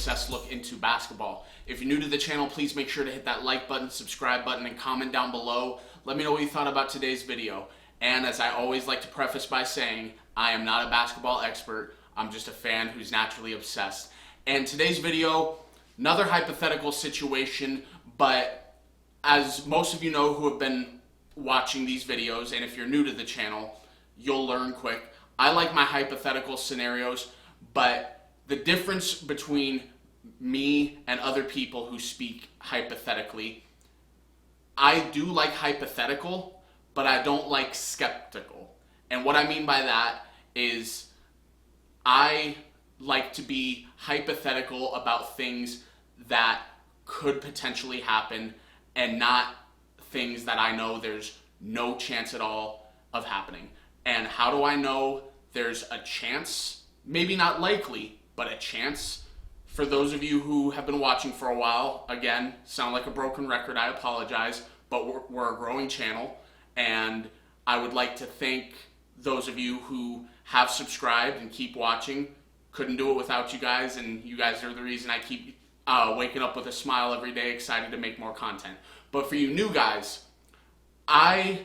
obsessed look into basketball. If you're new to the channel, please make sure to hit that like button, subscribe button, and comment down below. Let me know what you thought about today's video. And as I always like to preface by saying, I am not a basketball expert. I'm just a fan who's naturally obsessed. And today's video, another hypothetical situation, but as most of you know who have been watching these videos, and if you're new to the channel, you'll learn quick. I like my hypothetical scenarios, but the difference between me and other people who speak hypothetically, I do like hypothetical, but I don't like skeptical. And what I mean by that is I like to be hypothetical about things that could potentially happen and not things that I know there's no chance at all of happening. And how do I know there's a chance? Maybe not likely, but a chance. For those of you who have been watching for a while, again, sound like a broken record, I apologize, but we're a growing channel, and I would like to thank those of you who have subscribed and keep watching. Couldn't do it without you guys, and you guys are the reason I keep waking up with a smile every day, excited to make more content. But for you new guys, I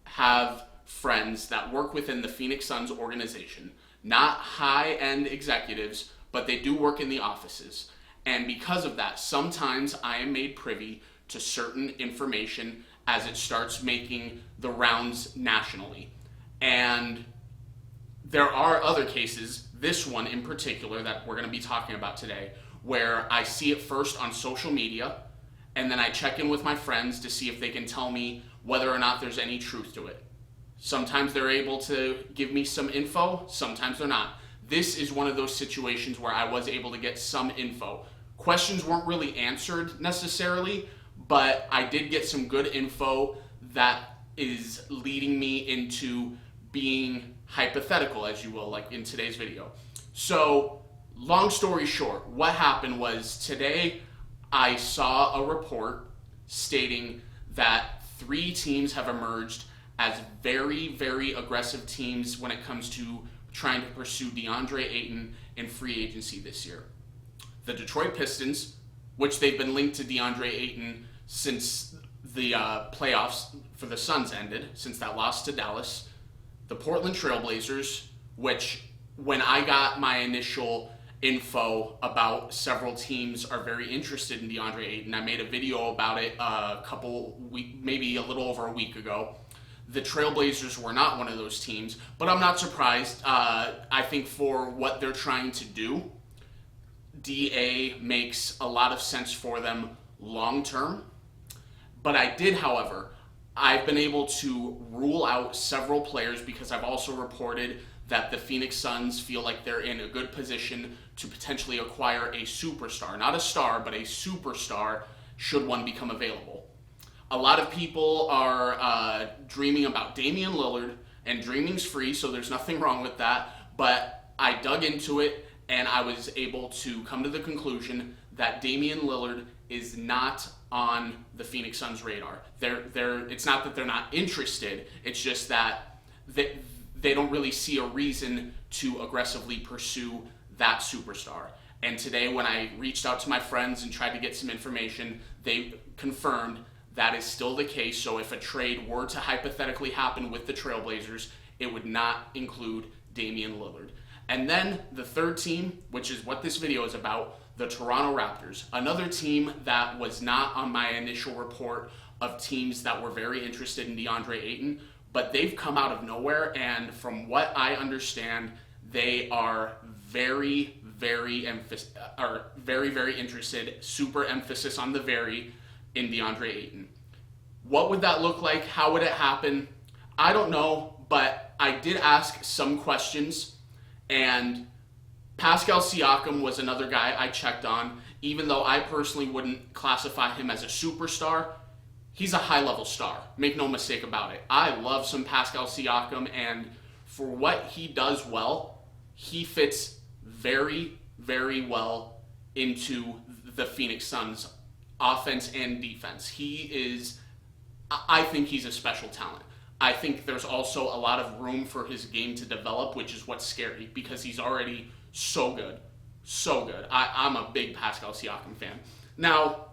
have friends that work within the Phoenix Suns organization, not high-end executives, but they do work in the offices. And because of that, sometimes I am made privy to certain information as it starts making the rounds nationally. And there are other cases, this one in particular that we're going to be talking about today, where I see it first on social media, and then I check in with my friends to see if they can tell me whether or not there's any truth to it. Sometimes they're able to give me some info, sometimes they're not. This is one of those situations where I was able to get some info. Questions weren't really answered necessarily, but I did get some good info that is leading me into being hypothetical, as you will, like in today's video. So, long story short, what happened was today I saw a report stating that 3 teams have emerged as very, very aggressive teams when it comes to trying to pursue Deandre Ayton in free agency this year. The Detroit Pistons, which they've been linked to Deandre Ayton since the playoffs for the Suns ended, since that loss to Dallas. The Portland Trailblazers, which when I got my initial info about several teams are very interested in Deandre Ayton, I made a video about it maybe a little over a week ago. The Trailblazers were not one of those teams, but I'm not surprised. I think for what they're trying to do, DA makes a lot of sense for them long term. But I did, however, I've been able to rule out several players because I've also reported that the Phoenix Suns feel like they're in a good position to potentially acquire a superstar. Not a star, but a superstar should one become available. A lot of people are dreaming about Damian Lillard, and dreaming's free, so there's nothing wrong with that. But I dug into it, and I was able to come to the conclusion that Damian Lillard is not on the Phoenix Suns' radar. It's not that they're not interested, it's just that they don't really see a reason to aggressively pursue that superstar. And today when I reached out to my friends and tried to get some information, they confirmed that is still the case. So if a trade were to hypothetically happen with the Trailblazers, it would not include Damian Lillard. And then the third team, which is what this video is about, the Toronto Raptors. Another team that was not on my initial report of teams that were very interested in Deandre Ayton, but they've come out of nowhere, and from what I understand, they are very, very interested, super emphasis on the very, in Deandre Ayton. What would that look like? How would it happen? I don't know, but I did ask some questions, and Pascal Siakam was another guy I checked on. Even though I personally wouldn't classify him as a superstar, he's a high-level star. Make no mistake about it. I love some Pascal Siakam, and for what he does well, he fits very, very well into the Phoenix Suns offense and defense. I think he's a special talent. I think there's also a lot of room for his game to develop, which is what's scary because he's already so good. So good. I'm a big Pascal Siakam fan. Now,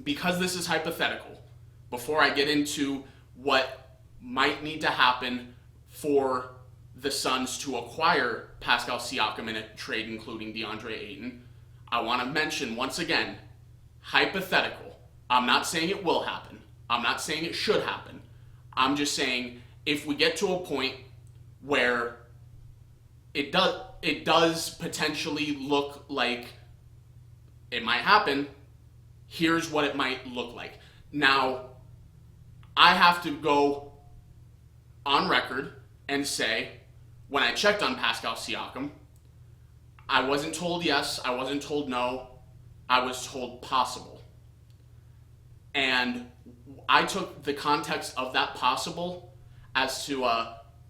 because this is hypothetical, before I get into what might need to happen for the Suns to acquire Pascal Siakam in a trade including DeAndre Ayton, I want to mention once again, hypothetical. I'm not saying it will happen. I'm not saying it should happen. I'm just saying if we get to a point where it does potentially look like it might happen, here's what it might look like. Now, I have to go on record and say, when I checked on Pascal Siakam, I wasn't told yes, I wasn't told no, I was told possible. And I took the context of that possible as to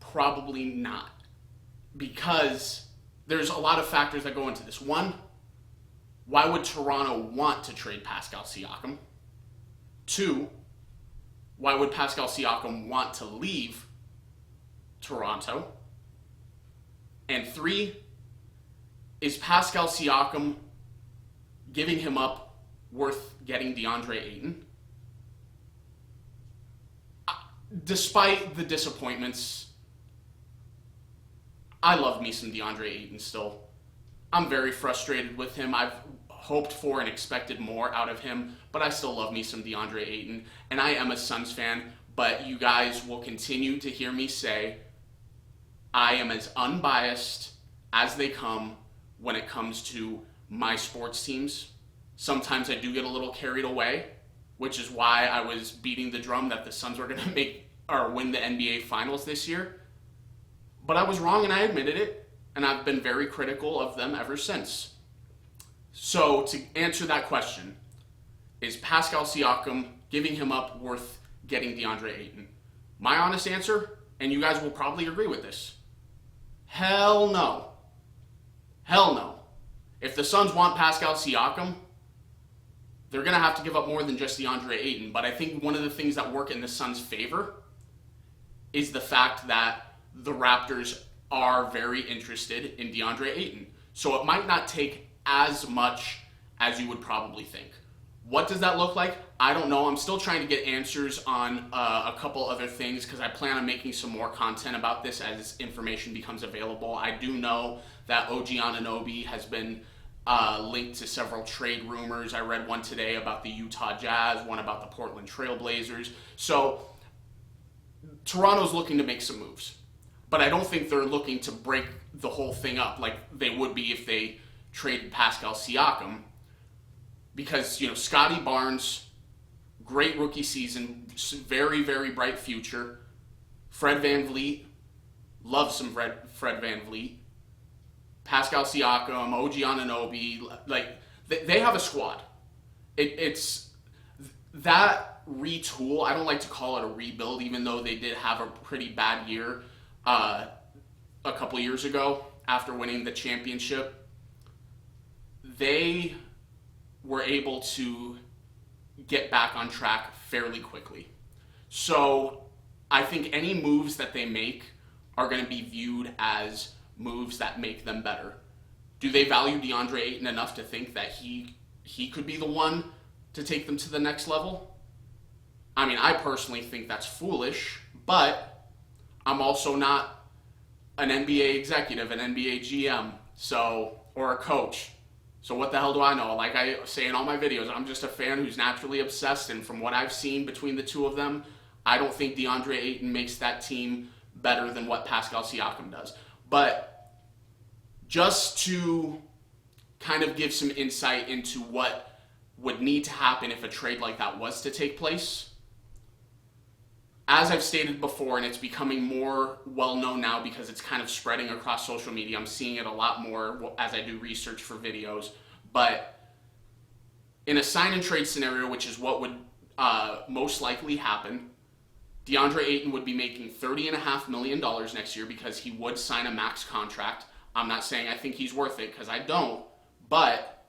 probably not. Because there's a lot of factors that go into this. One, why would Toronto want to trade Pascal Siakam? Two, why would Pascal Siakam want to leave Toronto? And three, is Pascal Siakam giving him up worth getting DeAndre Ayton? Despite the disappointments, I love me some DeAndre Ayton still. I'm very frustrated with him. I've hoped for and expected more out of him, but I still love me some DeAndre Ayton. And I am a Suns fan, but you guys will continue to hear me say I am as unbiased as they come when it comes to my sports teams. Sometimes I do get a little carried away, which is why I was beating the drum that the Suns were going to make or win the NBA Finals this year. But I was wrong and I admitted it, and I've been very critical of them ever since. So to answer that question, is Pascal Siakam giving him up worth getting DeAndre Ayton? My honest answer, and you guys will probably agree with this, hell no. Hell no. If the Suns want Pascal Siakam, they're going to have to give up more than just DeAndre Ayton. But I think one of the things that work in the Suns' favor is the fact that the Raptors are very interested in DeAndre Ayton. So it might not take as much as you would probably think. What does that look like? I don't know. I'm still trying to get answers on a couple other things because I plan on making some more content about this as information becomes available. I do know that OG Anunoby has been linked to several trade rumors. I read one today about the Utah Jazz, one about the Portland Trail Blazers. So Toronto's looking to make some moves. But I don't think they're looking to break the whole thing up like they would be if they traded Pascal Siakam. Because, Scotty Barnes, great rookie season, very, very bright future. Fred VanVleet, love some Fred VanVleet. Pascal Siakam, OG Anunoby, they have a squad. It's that retool. I don't like to call it a rebuild, even though they did have a pretty bad year a couple years ago after winning the championship. They were able to get back on track fairly quickly. So I think any moves that they make are going to be viewed as moves that make them better. Do they value DeAndre Ayton enough to think that he could be the one to take them to the next level? I mean, I personally think that's foolish, but I'm also not an NBA executive, an NBA GM, or a coach. So what the hell do I know? Like I say in all my videos, I'm just a fan who's naturally obsessed, and from what I've seen between the two of them, I don't think DeAndre Ayton makes that team better than what Pascal Siakam does. But just to kind of give some insight into what would need to happen if a trade like that was to take place, as I've stated before, and it's becoming more well-known now because it's kind of spreading across social media. I'm seeing it a lot more as I do research for videos. But in a sign-and-trade scenario, which is what would most likely happen, DeAndre Ayton would be making $30.5 million next year because he would sign a max contract. I'm not saying I think he's worth it because I don't, but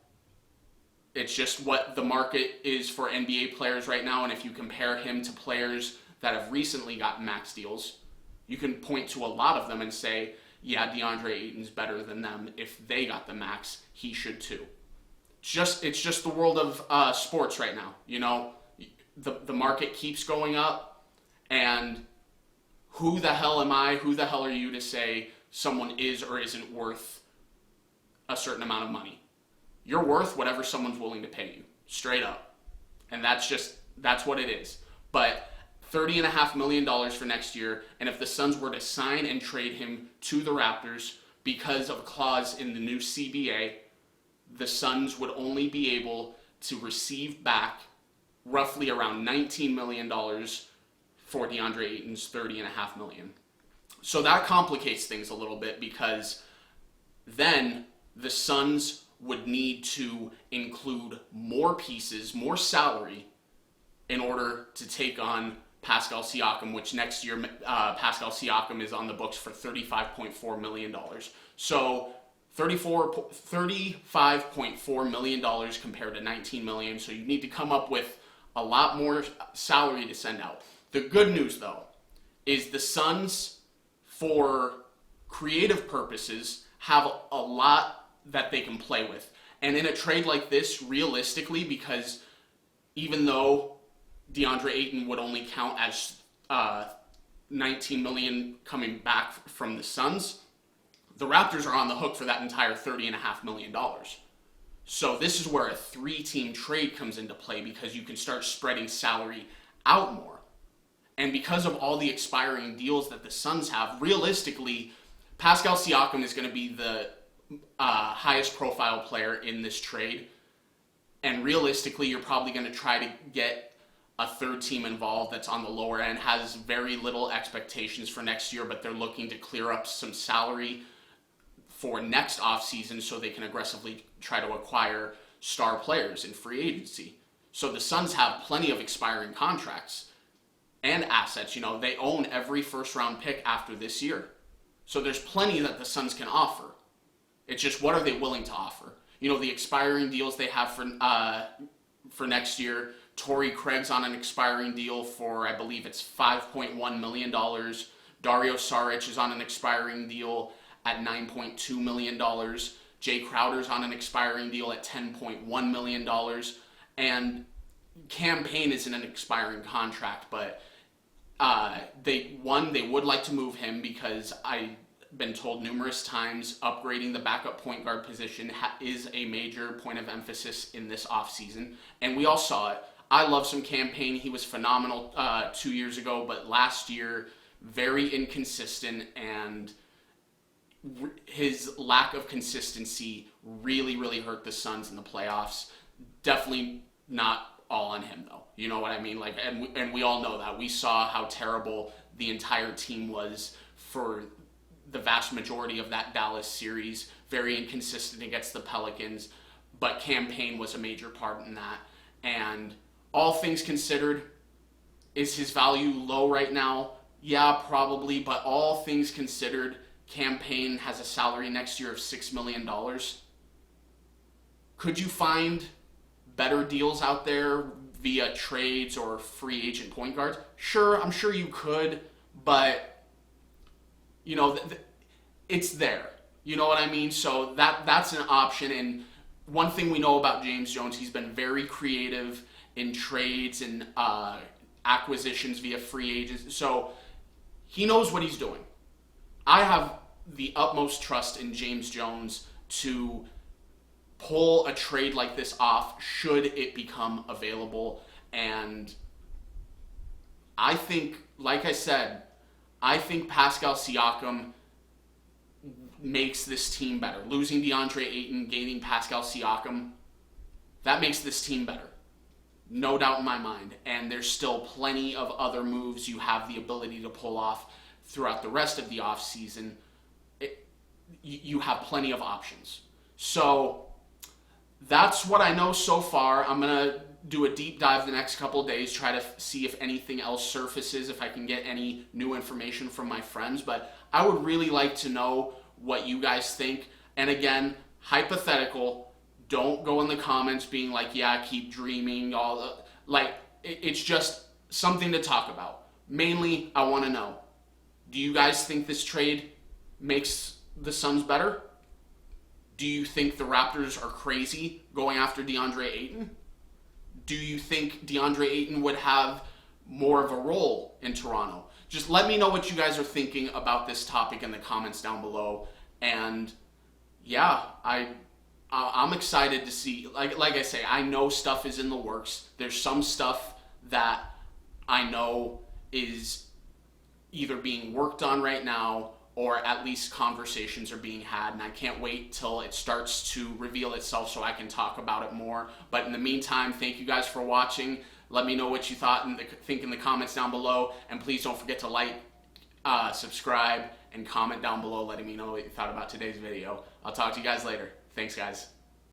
it's just what the market is for NBA players right now. And if you compare him to players that have recently gotten max deals, you can point to a lot of them and say, yeah, Deandre Ayton's better than them. If they got the max, he should too. It's just the world of sports right now. You know, the market keeps going up, and who the hell am I? Who the hell are you to say someone is or isn't worth a certain amount of money? You're worth whatever someone's willing to pay you, straight up. And that's what it is. But $30.5 million for next year, and if the Suns were to sign and trade him to the Raptors because of a clause in the new CBA, the Suns would only be able to receive back roughly around $19 million for DeAndre Ayton's $30.5 million. So that complicates things a little bit, because then the Suns would need to include more pieces, more salary, in order to take on Pascal Siakam, which next year Pascal Siakam is on the books for $35.4 million. So $35.4 million compared to $19 million. So you need to come up with a lot more salary to send out. The good news, though, is the Suns, for creative purposes, have a lot that they can play with. And in a trade like this, realistically, because even though DeAndre Ayton would only count as $19 million coming back from the Suns, the Raptors are on the hook for that entire $30.5 million. So this is where a three-team trade comes into play, because you can start spreading salary out more. And because of all the expiring deals that the Suns have, realistically, Pascal Siakam is going to be the highest profile player in this trade. And realistically, you're probably going to try to get a third team involved that's on the lower end, has very little expectations for next year, but they're looking to clear up some salary for next offseason so they can aggressively try to acquire star players in free agency. So the Suns have plenty of expiring contracts and assets. You know, they own every first-round pick after this year. So there's plenty that the Suns can offer. It's just, what are they willing to offer? You know, the expiring deals they have for next year, Torrey Craig's on an expiring deal for, I believe it's $5.1 million. Dario Saric is on an expiring deal at $9.2 million. Jay Crowder's on an expiring deal at $10.1 million. And Cam Payne is in an expiring contract, but they would like to move him, because I've been told numerous times upgrading the backup point guard position is a major point of emphasis in this offseason, and we all saw it. I love some Cam Payne. He was phenomenal 2 years ago, but last year, very inconsistent, and his lack of consistency really, really hurt the Suns in the playoffs. Definitely not all on him, though. You know what I mean? Like, and we all know that. We saw how terrible the entire team was for the vast majority of that Dallas series. Very inconsistent against the Pelicans, but Cam Payne was a major part in that. And all things considered, is his value low right now? Yeah, probably, but all things considered, Cam Payne has a salary next year of $6 million. Could you find better deals out there via trades or free agent point guards? Sure, I'm sure you could, but you know, it's there. You know what I mean? So that's an option. And one thing we know about James Jones, he's been very creative in trades and acquisitions via free agents. So he knows what he's doing. I have the utmost trust in James Jones to pull a trade like this off should it become available. And I think, like I said, I think Pascal Siakam makes this team better. Losing DeAndre Ayton, gaining Pascal Siakam, that makes this team better. No doubt in my mind. And there's still plenty of other moves you have the ability to pull off throughout the rest of the offseason. You have plenty of options. So that's what I know so far. I'm going to do a deep dive the next couple of days, try to see if anything else surfaces, if I can get any new information from my friends. But I would really like to know what you guys think. And again, hypothetical, don't go in the comments being like, yeah, keep dreaming. It's just something to talk about. Mainly, I want to know, do you guys think this trade makes the Suns better? Do you think the Raptors are crazy going after DeAndre Ayton? Do you think DeAndre Ayton would have more of a role in Toronto? Just let me know what you guys are thinking about this topic in the comments down below. And yeah, I'm excited to see. Like I say, I know stuff is in the works. There's some stuff that I know is either being worked on right now, or at least conversations are being had, and I can't wait till it starts to reveal itself so I can talk about it more. But in the meantime, thank you guys for watching. Let me know what you think in the comments down below, and please don't forget to like, subscribe, and comment down below letting me know what you thought about today's video. I'll talk to you guys later. Thanks, guys.